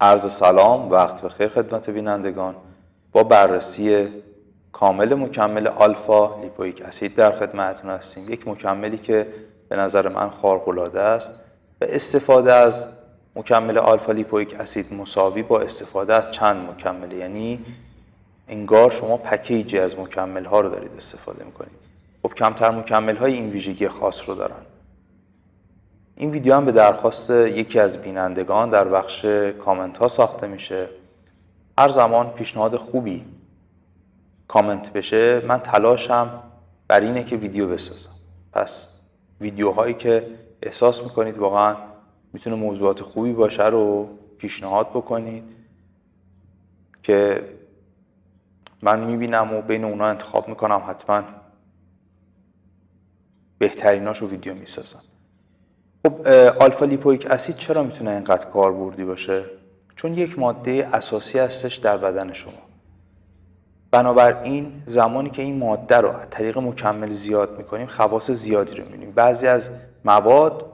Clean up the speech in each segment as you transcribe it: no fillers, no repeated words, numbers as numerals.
عرض سلام، وقت بخیر خدمت بینندگان. با بررسی کامل مکمل آلفا لیپویک اسید در خدمتتون هستیم. یک مکملی که به نظر من خارق‌العاده است و استفاده از مکمل آلفا لیپویک اسید مساوی با استفاده از چند مکمل، یعنی انگار شما پکیجی از مکمل ها رو دارید استفاده میکنید. خب کمتر مکمل های این ویژگی خاص رو دارن. این ویدیو هم به درخواست یکی از بینندگان در بخش کامنت ها ساخته میشه. هر زمان پیشنهاد خوبی کامنت بشه من تلاشم بر اینه که ویدیو بسازم. پس ویدیوهایی که احساس میکنید واقعا میتونه موضوعات خوبی باشه رو پیشنهاد بکنید که من میبینم و بین اونا انتخاب میکنم، حتما بهتریناشو ویدیو میسازم. خب آلفا لیپویک اسید چرا میتونه اینقدر کاربردی باشه؟ چون یک ماده اساسی هستش در بدن شما. بنابراین زمانی که این ماده رو از طریق مکمل زیاد میکنیم خواص زیادی رو میبینیم. بعضی از مواد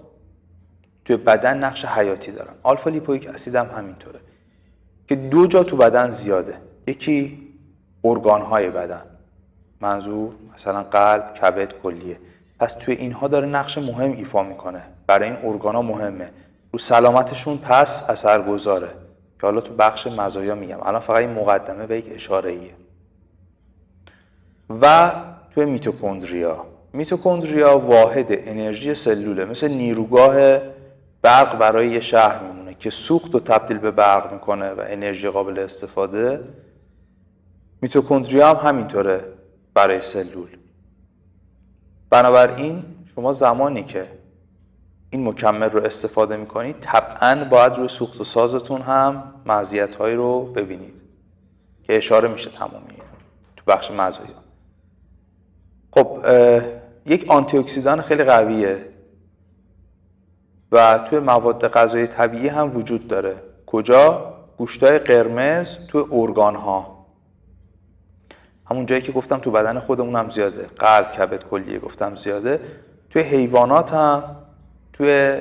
توی بدن نقش حیاتی دارن. آلفا لیپویک اسید هم همینطوره که دو جا تو بدن زیاده. یکی ارگان‌های بدن، منظور مثلا قلب، کبد، کلیه. پس توی اینها داره نقش مهم ایفا میکنه. برای این ارگان‌ها مهمه. رو سلامتشون پس اثرگذاره که حالا تو بخش مزایا میگم. الان فقط این مقدمه به یک اشاره‌ایه. و توی میتوکندریا واحد انرژی سلوله، مثل نیروگاه برق برای یه شهر میمونه که سوخت رو تبدیل به برق میکنه و انرژی قابل استفاده. میتوکندریا هم همینطوره برای سلول. بنابراین شما زمانی که این مکمل رو استفاده میکنید طبعاً باید روی سوخت و سازتون هم مزیت‌هایی رو ببینید که اشاره میشه تمامی تو بخش مزایا. خب یک آنتی اکسیدان خیلی قویه و توی مواد غذایی طبیعی هم وجود داره. کجا؟ گوشتای قرمز توی ارگان‌ها. همون جایی که گفتم تو بدن خودمون هم زیاده. قلب، کبد، کلیه گفتم زیاده. توی حیوانات هم توی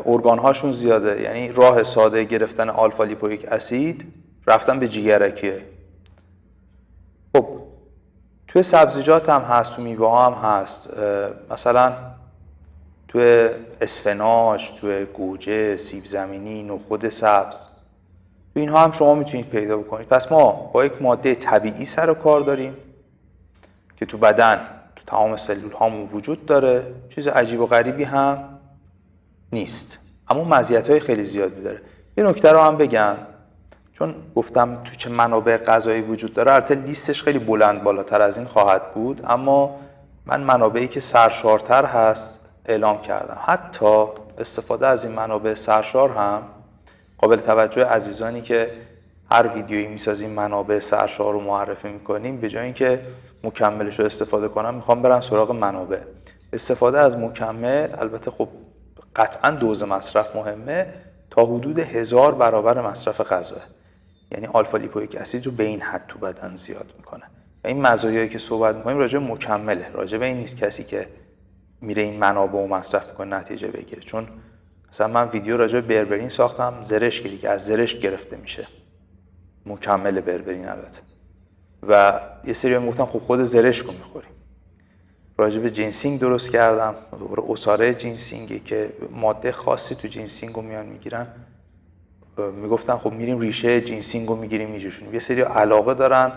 ارگان‌هاشون زیاده. یعنی راه ساده گرفتن آلفا لیپویک اسید رفتن به جیگرکیه. خب توی سبزیجات هم هست، تو میوه هم هست. مثلا توی اسفناج، توی گوجه، سیب زمینی، نخود سبز، تو اینها هم شما میتونید پیدا بکنید. پس ما با یک ماده طبیعی سر و کار داریم که تو بدن تو تمام سلول هامون وجود داره. چیز عجیب و غریبی هم نیست، اما مزیت‌های خیلی زیادی داره. یه نکته رو هم بگم، چون گفتم تو چه منابع غذایی وجود داره، البته لیستش خیلی بلند بالاتر از این خواهد بود، اما من منابعی که سرشارتر هست اعلام کردم. حتی استفاده از این منابع سرشار هم قابل توجه عزیزانی که هر ویدیویی میسازیم منابع سرشار رو معرفی میکنیم، به جای اینکه مکملش رو استفاده کنم میخوام برن سراغ منابع. استفاده از مکمل البته خب قطعا دوز مصرف مهمه، تا حدود 1000 برابر مصرف غذا. یعنی آلفا لیپویک اسید رو به این حد تو بدن زیاد میکنه. و این مزایایی که صحبت میکنیم راجع به مکمله، راجع به این نیست کسی که میره این منابع و مصرف میکنه نتیجه بگیره. چون مثلا من ویدیو راجع به بربرین ساختم، زرشک دیگه از زرشک گرفته میشه، مکمل بربرین البته. و یه سری هم گفتم خب خود زرشک رو میخوریم. راجع به جینسینگ درست کردم، دوباره عصاره جینسینگی که ماده خاصی تو جینسینگ رو میان میگیرن. میگفتن خب میریم ریشه جینسینگ رو میگیریم میجوشونیم. یه سری علاقه دارن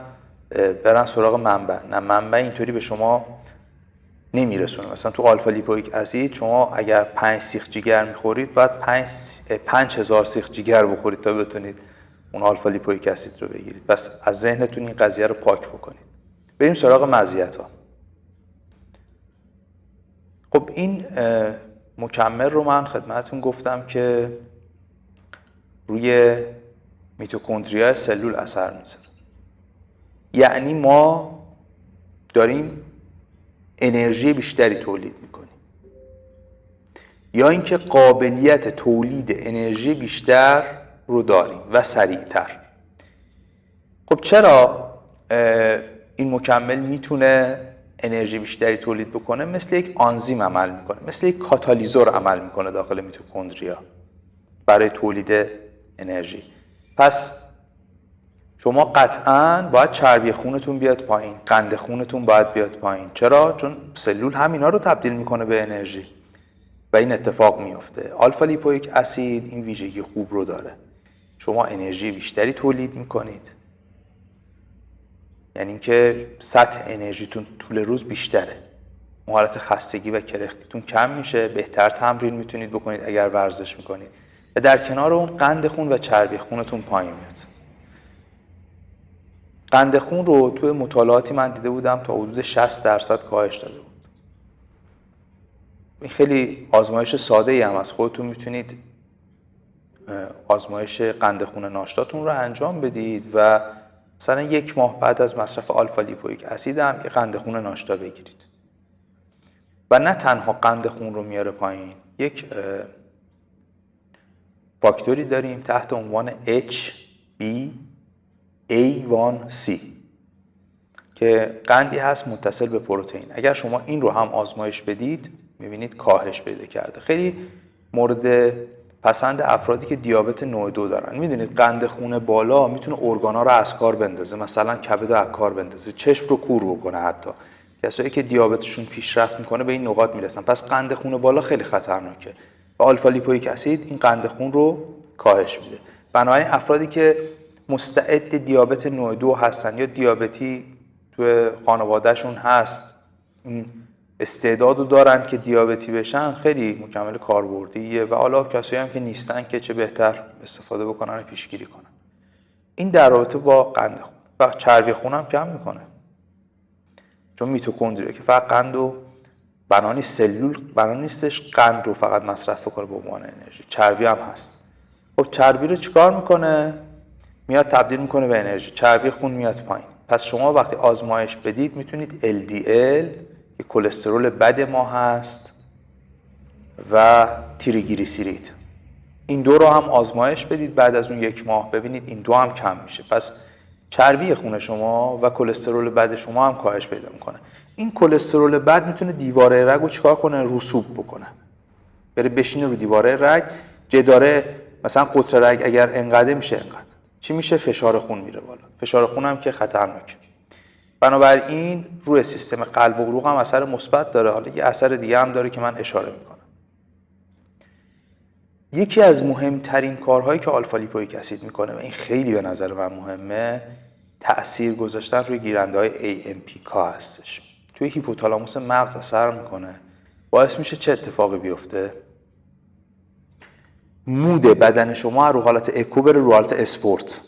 برن سراغ منبع. نه، منبع اینطوری به شما نمیرسونه. مثلا تو آلفا لیپویک اسید شما اگر 5 سیخ جگر میخورید باید 5000 سیخ جگر بخورید تا بتونید اون آلفا لیپویک اسید رو بگیرید. پس از ذهنتون این قضیه رو پاک بکنید. بریم سراغ مزیت‌ها. خب این مکمل رو من خدمتتون گفتم که روی میتوکندریا سلول اثر میذاره. یعنی ما داریم انرژی بیشتری تولید میکنیم، یا اینکه قابلیت تولید انرژی بیشتر رو داریم و سریعتر. خب چرا این مکمل میتونه انرژی بیشتری تولید بکنه؟ مثل یک آنزیم عمل میکنه، مثل یک کاتالیزور عمل میکنه داخل میتوکندریا برای تولید انرژی. پس شما قطعاً باید چربی خونتون بیاد پایین، قند خونتون باید بیاد پایین. چرا؟ چون سلول همینا رو تبدیل میکنه به انرژی و این اتفاق میفته. آلفا لیپویک اسید این ویژگی خوب رو داره، شما انرژی بیشتری تولید میکنید، یعنی اینکه سطح انرژیتون طول روز بیشتره، حالت خستگی و کرختیتون کم میشه، بهتر تمرین میتونید بکنید اگر ورزش میکنید و در کنار اون قند خون و چربی خونتون پایین میاد. قند خون رو توی مطالعاتی من دیده بودم تا حدود 60% کاهش داده بود. این خیلی آزمایش ساده‌ای هم از خودتون میتونید آزمایش قند خون ناشتاتون رو انجام بدید و مثلا 1 ماه بعد از مصرف آلفا لیپویک اسید هم یه قند خون ناشتا بگیرید. و نه تنها قند خون رو میاره پایین، یک فاکتوری داریم تحت عنوان HbA1c که قندی هست متصل به پروتئین. اگر شما این رو هم آزمایش بدید میبینید کاهش پیدا کرده. خیلی مورد پسند افرادی که دیابت نوع 2 دارن. میدونید قند خون بالا میتونه ارگانا رو از کار بندازه، مثلا کبد رو از کار بندازه، چشم رو کور بکنه. حتی کسایی که دیابتشون پیشرفت میکنه به این نقاط میرسن. پس قند خون بالا خیلی خطرناکه و آلفا لیپویک اسید این قند خون رو کاهش میده. بنابراین افرادی که مستعد دیابت نوع 2 هستن یا دیابتی تو خانوادهشون هست، این استعداد رو دارن که دیابتی بشن، خیلی مکمل کاربردیه و حالا کسایی هم که نیستن که چه بهتر استفاده بکنن و پیشگیری کنن. این در رابطه با قند خون و چربی خون هم کم میکنه، چون میتوکندریه که فقط قند و بنا سلول بنا نیستش قند رو فقط مصرف کنه به عنوان انرژی، چربی هم هست. خب چربی رو چیکار میکنه؟ میاد تبدیل میکنه به انرژی، چربی خون میاد پایین. پس شما وقتی آزمایش بدید میتونید LDL که کلسترول بد ما هست و تریگلیسیرید، این دو رو هم آزمایش بدید بعد از اون 1 ماه، ببینید این دو هم کم میشه. پس چربی خون شما و کلسترول بد شما هم کاهش پیدا میکنه. این کلسترول بد میتونه دیواره رگ رو چیکار کنه؟ رسوب بکنه، بره بشینه رو دیواره رگ، جداره مثلا قطر رگ اگر انقدر میشه انقدر چی میشه؟ فشار خون میره بالا. فشار خون هم که خطرناکه. بنابراین روی سیستم قلب و عروق هم اثر مثبت داره. حالا یه اثر دیگه هم داره که من اشاره میکنم. یکی از مهمترین کارهایی که آلفا لیپویک اسید میکنه و این خیلی به نظر من مهمه، تأثیر گذاشتن روی گیرنده‌های AMPK هستش. توی هیپوتالاموس مغز اثر میکنه، باعث میشه چه اتفاقی بیفته؟ مود بدن شما رو حالت اکو بره رو حالت اسپورت.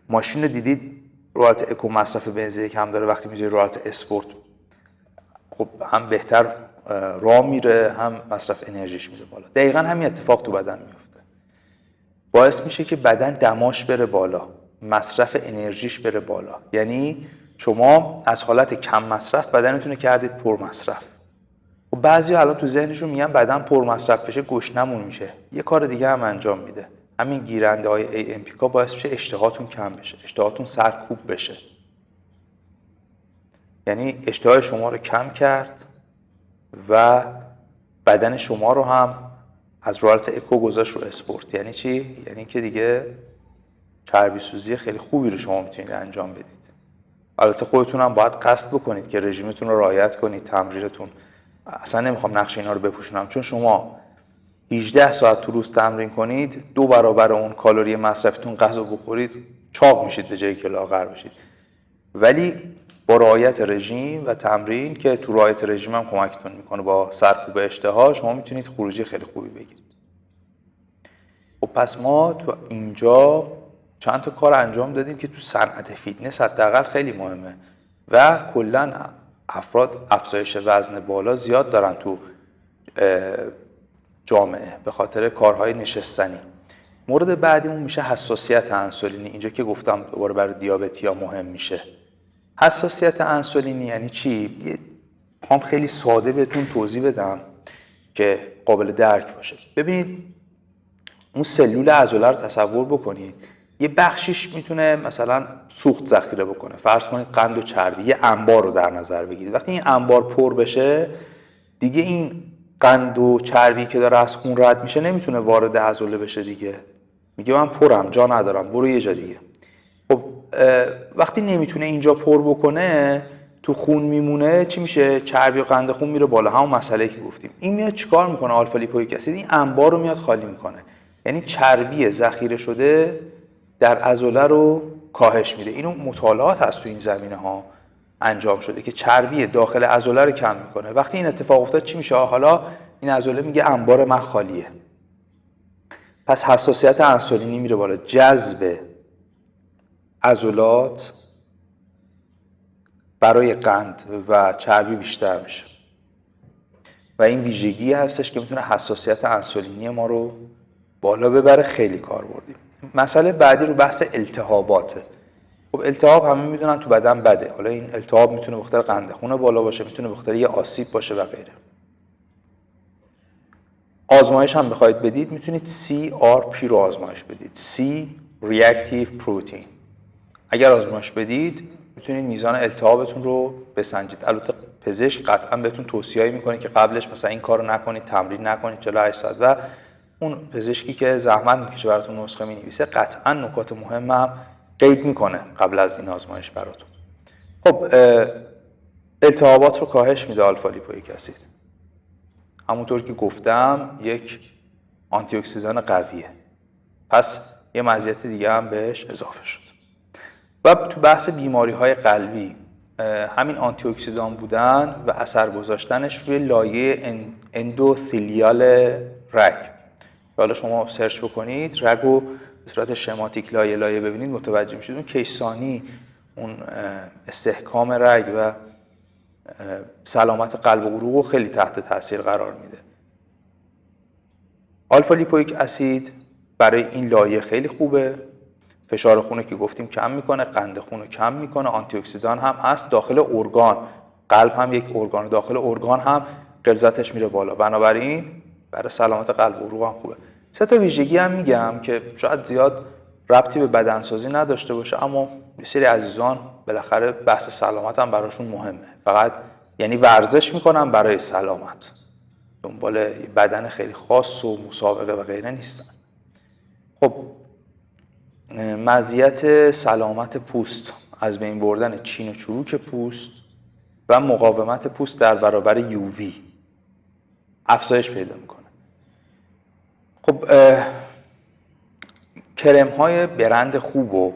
ماشین رو دیدید رو حالت اکو مصرف بنزین کم داره، وقتی میذاری رو حالت اسپورت خب هم بهتر راه میره هم مصرف انرژیش میره بالا. دقیقاً همین اتفاق تو بدن میفته، باعث میشه که بدن دماش بره بالا، مصرف انرژیش بره بالا. یعنی شما از حالت کم مصرف بدنتون کردید پر مصرف. و بعضی الان تو ذهنشون میگن بدن پر مصرف بشه گشنمون میشه. یه کار دیگه هم انجام میده، همین گیرنده های AMPK باعث میشه اشتهاتون کم بشه، اشتهاتون سرکوب بشه. یعنی اشتهای شما رو کم کرد و بدن شما رو هم از حالت اکو گذاشت رو اسپورت. یعنی چی؟ یعنی که دیگه چربی سوزی خیلی خوبی رو شما میتونید انجام بدید. البته خودتون هم باید قصد بکنید که رژیمتون رو رعایت کنید، تمرینتون. اصلا نمیخوام نقش اینا رو بپوشونم، چون شما 18 ساعت تو روز تمرین کنید، 2 برابر اون کالری مصرفتون غذا بخورید، چاق میشید به جایی که لاغر بشید. ولی با رعایت رژیم و تمرین که تو رعایت رژیم هم کمکتون میکنه با سرکوب اشتها، شما میتونید خروجی خیلی خوبی بگیرید. خب پس ما تو اینجا چند تا کار انجام دادیم که تو صنعت فیتنس حداقل خیلی مهمه و کلا افراد افزایش وزن بالا زیاد دارن تو جامعه به خاطر کارهای نشستنی. مورد بعدیمون میشه حساسیت انسولینی. اینجا که گفتم دوباره برای دیابتی‌ها مهم میشه. حساسیت انسولینی یعنی چی؟ میخوام خیلی ساده بهتون توضیح بدم که قابل درک باشه. ببینید اون سلول عضله رو تصور بکنید، یه بخشیش میتونه مثلا سوخت ذخیره بکنه. فرض کنید قند و چربی، یه انبار رو در نظر بگیرید. وقتی این انبار پر بشه دیگه این قند و چربی که داره از خون رد میشه نمیتونه وارد عضله بشه دیگه، میگه من پرم، جا ندارم، برو یه جا دیگه. خب وقتی نمیتونه اینجا پر بکنه، تو خون میمونه، چی میشه؟ چربی و قند خون میره بالا، همون مسئله که گفتیم. این میاد چیکار میکنه؟ آلفا لیپویک اسید این انبار رو میاد خالی میکنه، یعنی چربی ذخیره شده در عضله رو کاهش میده. اینو مطالعات هست تو این زمینه ها انجام شده که چربی داخل عضله رو کم میکنه. وقتی این اتفاق افتاد چی میشه؟ حالا این عضله میگه انبار من خالیه، پس حساسیت انسولینی میره بالا، جذب عضلات برای قند و چربی بیشتر میشه و این ویژگی هستش که میتونه حساسیت انسولینی ما رو بالا ببره. خیلی کار بردیم. مسئله بعدی رو بحث التهاباته. خب التهاب همه میدونن تو بدن بده. حالا این التهاب میتونه به خاطر قند خون بالا باشه، میتونه به خاطر یه آسیب باشه و غیره. آزمایش هم بخواید بدید میتونید CRP رو آزمایش بدید، C Reactive Protein. اگر آزمایش بدید میتونید میزان التهابتون رو بسنجید. البته پزشک قطعا بهتون توصیه‌ای میکنه که قبلش مثلا این کارو نکنید، تمرین نکنید 48 ساعت، و اون پزشکی که زحمت میکشه براتون نسخه مینویسه قطعا نکات مهم هم قید میکنه قبل از این آزمایش براتون. خب التهابات رو کاهش میده آلفا لیپویک اسید. همونطور که گفتم یک آنتی اکسیدان قویه، پس یه مزیت دیگه هم بهش اضافه شد. و تو بحث بیماری‌های قلبی همین آنتی اکسیدان بودن و اثر گذاشتنش روی لایه اندوثلیال رگ. حالا شما سرچ بکنید رگو به صورت شماتیک لایه ببینید متوجه میشید اون کیسانی، اون استحکام رگ و سلامت قلب و عروق خیلی تحت تاثیر قرار میده. آلفا لیپویک اسید برای این لایه خیلی خوبه. فشار خون که گفتیم کم میکنه، قند خون رو کم میکنه، آنتی اکسیدان هم هست. داخل ارگان، قلب هم یک ارگان، داخل ارگان هم غلظتش میره بالا، بنابراین برای سلامت قلب و عروق هم خوبه. 3 تا ویژگی هم میگم که شاید زیاد ربطی به بدنسازی نداشته باشه، اما یه سری عزیزان بالاخره بحث سلامت هم براشون مهمه. فقط یعنی ورزش میکنن برای سلامت، دنبال بدن خیلی خاص و مسابقه و غیره نیستن. خب مزیت سلامت پوست، از بین بردن چین و چروک پوست و مقاومت پوست در برابر یووی افزایش پیدا میکنه. خب کرم های برند خوب رو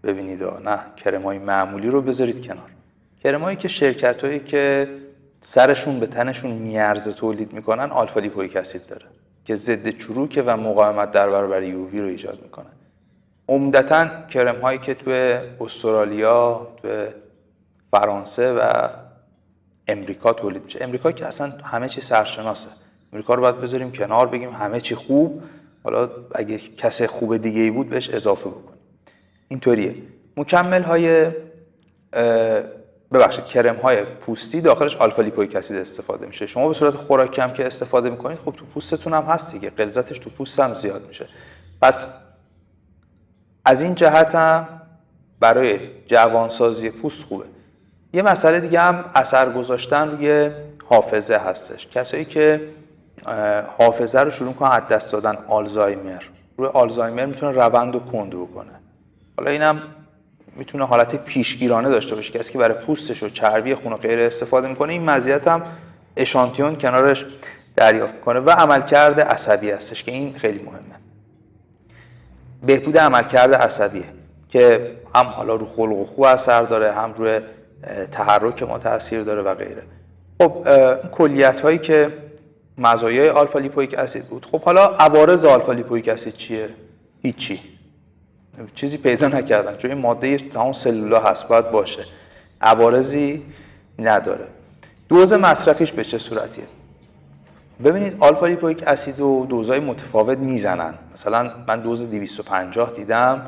ببینید، نه کرم های معمولی رو بذارید کنار. کرم هایی که شرکت هایی که سرشون به تنشون میارزه تولید میکنن آلفا لیپویک اسید داره که ضد چروک و مقاومت در برابر یووی رو ایجاد میکنه. عمدتاً کرم هایی که توی استرالیا، توی فرانسه و امریکا تولید میشه. امریکا که اصلا همه چی سرشناسه، امریکا رو باید بذاریم کنار، بگیم همه چی خوب، حالا اگه کسی خوب دیگه ای بود بهش اضافه بکنیم. اینطوریه. مکمل های کرم های پوستی داخلش آلفا لیپویک اسید استفاده میشه. شما به صورت خوراکی هم که استفاده میکنید خب تو پوستتون هم هست دیگه، غلظتش تو پوست هم زیاد میشه. پس از این جهت هم برای جوانسازی پوست خوبه. یه مسئله دیگه هم اثر گذاشتن روی حافظه هستش. کسایی که حافظه رو شروع کنن از دست دادن، آلزایمر، روی آلزایمر میتونه روند رو کند بکنه. حالا اینم میتونه حالت پیشگیرانه داشته باشه. کسی که برای پوستش و چربی خون و غیره استفاده میکنه این مزیت هم اشانتیون کنارش دریافت میکنه. و عملکرد عصبی هستش که این خیلی مهمه. بهبود عملکرد عصبیه که هم حالا رو خلق و خو اثر داره، هم روی تحرک ما تاثیر داره و غیره. خب کلیت هایی که مزایای آلفا لیپویک اسید بود. خب حالا عوارض آلفا لیپویک اسید چیه؟ هیچی، چیزی پیدا نکردن، چون این ماده تمام سلولا هست، باید باشه، عوارضی نداره. دوز مصرفیش به چه صورتیه؟ ببینید آلفا لیپویک اسید و دوزهای متفاوت میزنن. مثلا من دوز 250 دیدم،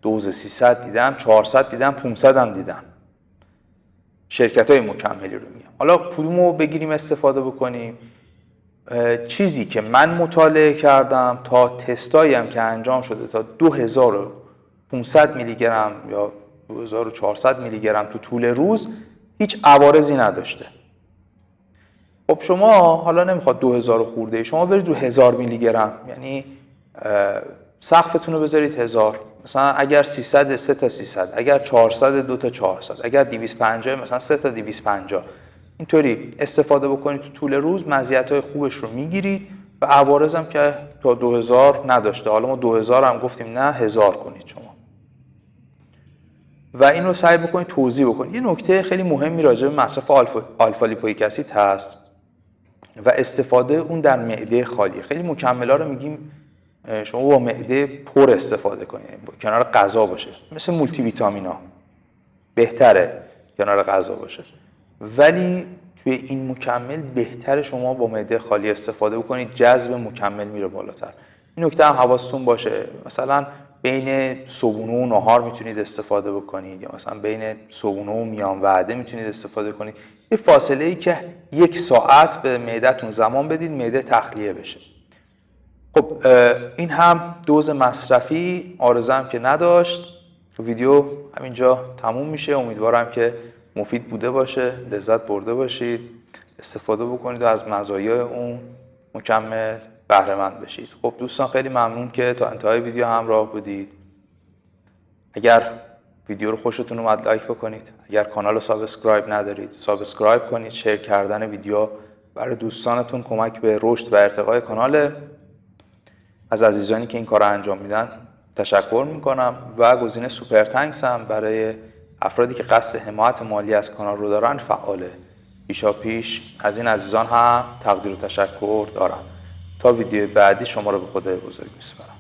دوز 300 دیدم، 400 دیدم، 500 هم دیدم. شرکت‌های مکملی رو میگم. حالا کدومو بگیریم استفاده بکنیم؟ چیزی که من مطالعه کردم تا تستایی هم که انجام شده تا 2500 میلی گرم یا 2400 میلی گرم تو طول روز هیچ عوارضی نداشته. خب شما حالا نمیخواد 2000 خورده، شما برید رو 1000 میلی گرم، یعنی سقفتون رو بذارید 1000. مثلا اگر 300 3 تا 300، اگر 400 2 تا 400، اگر 250 مثلا 3 تا 250. اینطوری استفاده بکنید تو طول روز، مزیت‌های خوبش رو میگیرید و عوارض هم که تا 2000 نداشته. حالا ما 2000 هم گفتیم نه 1000 کنید شما. و این رو سعی بکنید توضیح بکنید. یه نکته خیلی مهمی راجع به مصرف آلفا لیپویک اسید هست و استفاده اون در معده خالی. خیلی مکمل‌ها رو میگیم شما با معده پر استفاده کنید، کنار غذا باشه، مثل مولتی ویتامینا بهتره کنار غذا باشه، ولی توی این مکمل بهتره شما با معده خالی استفاده بکنید، جذب مکمل میره بالاتر. این نکته هم حواستون باشه. مثلا بین صبحونه و نهار میتونید استفاده بکنید، یا مثلا بین صبحونه و میان وعده میتونید استفاده کنید. یه فاصله ای که 1 ساعت به معده‌تون زمان بدید معده تخلیه بشه. خب این هم دوز مصرفی، عارضه هم که نداشت. ویدیو همینجا تموم میشه. امیدوارم که مفید بوده باشه، لذت برده باشید، استفاده بکنید و از مزایای اون مکمل بهره مند بشید. خب دوستان خیلی ممنون که تا انتهای ویدیو همراه بودید. اگر ویدیو رو خوشتون اومد لایک بکنید. اگر کانال رو سابسکرایب ندارید سابسکرایب کنید. شیر کردن ویدیو برای دوستانتون کمک به رشد و ارتقای کانال. از عزیزانی که این کار رو انجام میدن تشکر میکنم و گزینه سوپر تانکس هم برای افرادی که قصد حمایت مالی از کانال رو دارن فعاله. پیشاپیش از این عزیزان هم تقدیر و تشکر دارم. تا ویدیو بعدی شما رو به خدای بزرگ میسپارم.